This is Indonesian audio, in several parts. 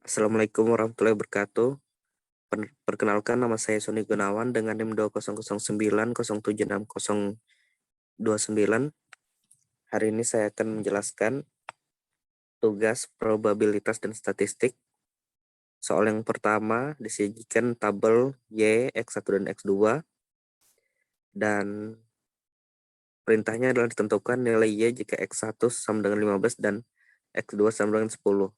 Assalamualaikum warahmatullahi wabarakatuh. Perkenalkan, nama saya Sony Gunawan dengan NIM 20090760029. Hari ini saya akan menjelaskan tugas probabilitas dan statistik. Soal yang pertama disajikan tabel Y, X1 dan X2, dan perintahnya adalah ditentukan nilai Y jika X1 sama dengan 15 dan X2 sama dengan 10.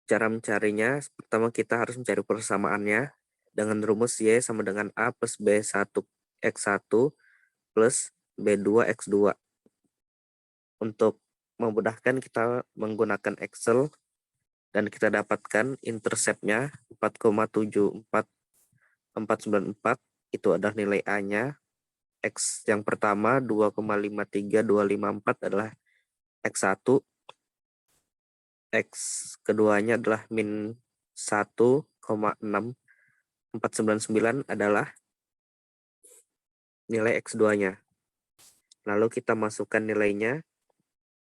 Cara mencarinya, pertama kita harus mencari persamaannya dengan rumus Y sama dengan A plus B1 X1 plus B2 X2. Untuk memudahkan kita menggunakan Excel dan kita dapatkan intercept-nya 4,74494, itu adalah nilai A-nya. X yang pertama 2,53254 adalah X1. X keduanya adalah min 1,6499 adalah nilai X2-nya. Lalu kita masukkan nilainya,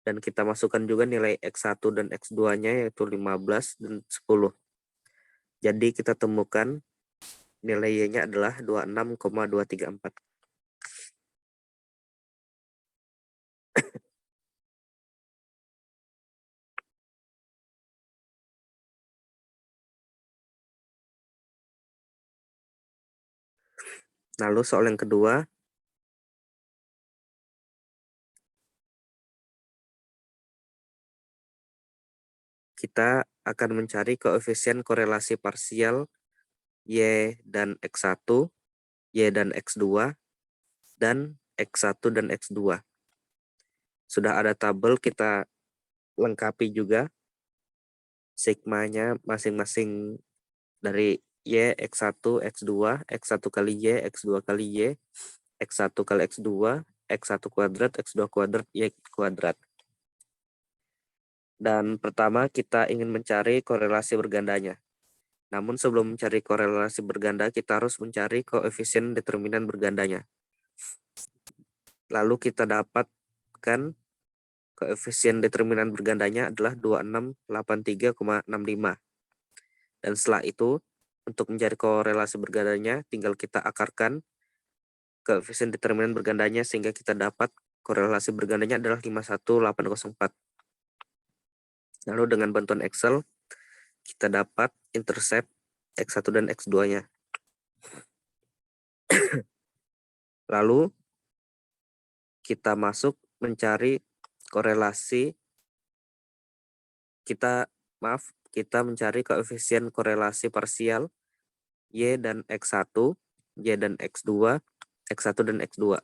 dan kita masukkan juga nilai X1 dan X2-nya, yaitu 15 dan 10. Jadi kita temukan nilai Y-nya adalah 26,234. Lalu soal yang kedua, kita akan mencari koefisien korelasi parsial Y dan X1, Y dan X2, dan X1 dan X2. Sudah ada tabel, kita lengkapi juga sigmanya masing-masing dari Y, X1, X2, X1 kali Y, X2 kali Y, X1 kali X2, X1 kuadrat, X2 kuadrat, Y kuadrat. Dan pertama kita ingin mencari korelasi bergandanya. Namun sebelum mencari korelasi berganda, kita harus mencari koefisien determinan bergandanya. Lalu kita dapatkan koefisien determinan bergandanya adalah 2683,65. Dan setelah itu, untuk mencari korelasi bergandanya, tinggal kita akarkan koefisien determinan bergandanya sehingga kita dapat korelasi bergandanya adalah 51804. Lalu dengan bantuan Excel, kita dapat intercept X1 dan X2-nya. Lalu kita masuk mencari korelasi, kita mencari koefisien korelasi parsial Y dan X1, Y dan X2, X1 dan X2.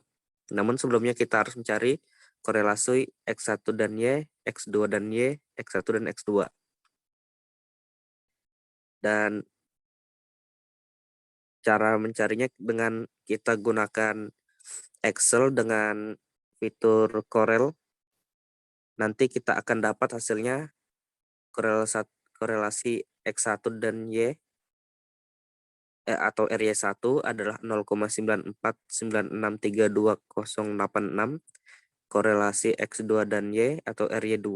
Namun sebelumnya kita harus mencari korelasi X1 dan Y, X2 dan Y, X1 dan X2. Dan cara mencarinya dengan kita gunakan Excel dengan fitur Corel. Nanti kita akan dapat hasilnya korelasi X1 dan Y atau RY1 adalah 0,949632,086. Korelasi X2 dan Y atau RY2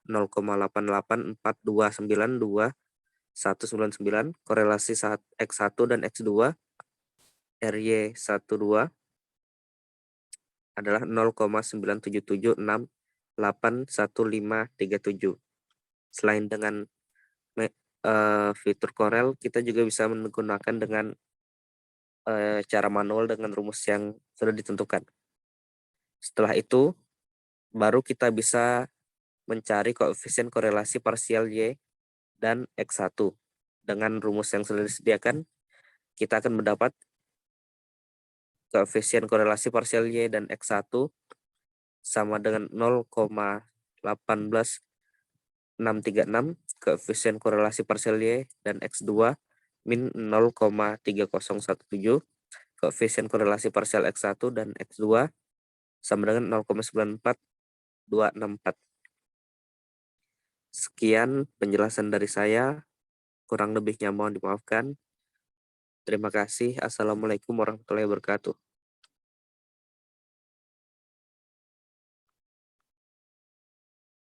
0,884292,199. Korelasi X1 dan X2 RY12 adalah 0,977681537. Selain dengan fitur Corel, kita juga bisa menggunakan dengan cara manual dengan rumus yang sudah ditentukan. Setelah itu, baru kita bisa mencari koefisien korelasi parsial Y dan X1. Dengan rumus yang sudah disediakan, kita akan mendapat koefisien korelasi parsial Y dan X1 sama dengan 0,18636. Koefisien korelasi parsial Y dan X2 min 0,3017. Koefisien korelasi parsial X1 dan X2 sama dengan 0,944264. Sekian penjelasan dari saya, kurang lebihnya mohon dimaafkan. Terima kasih. Assalamualaikum warahmatullahi wabarakatuh.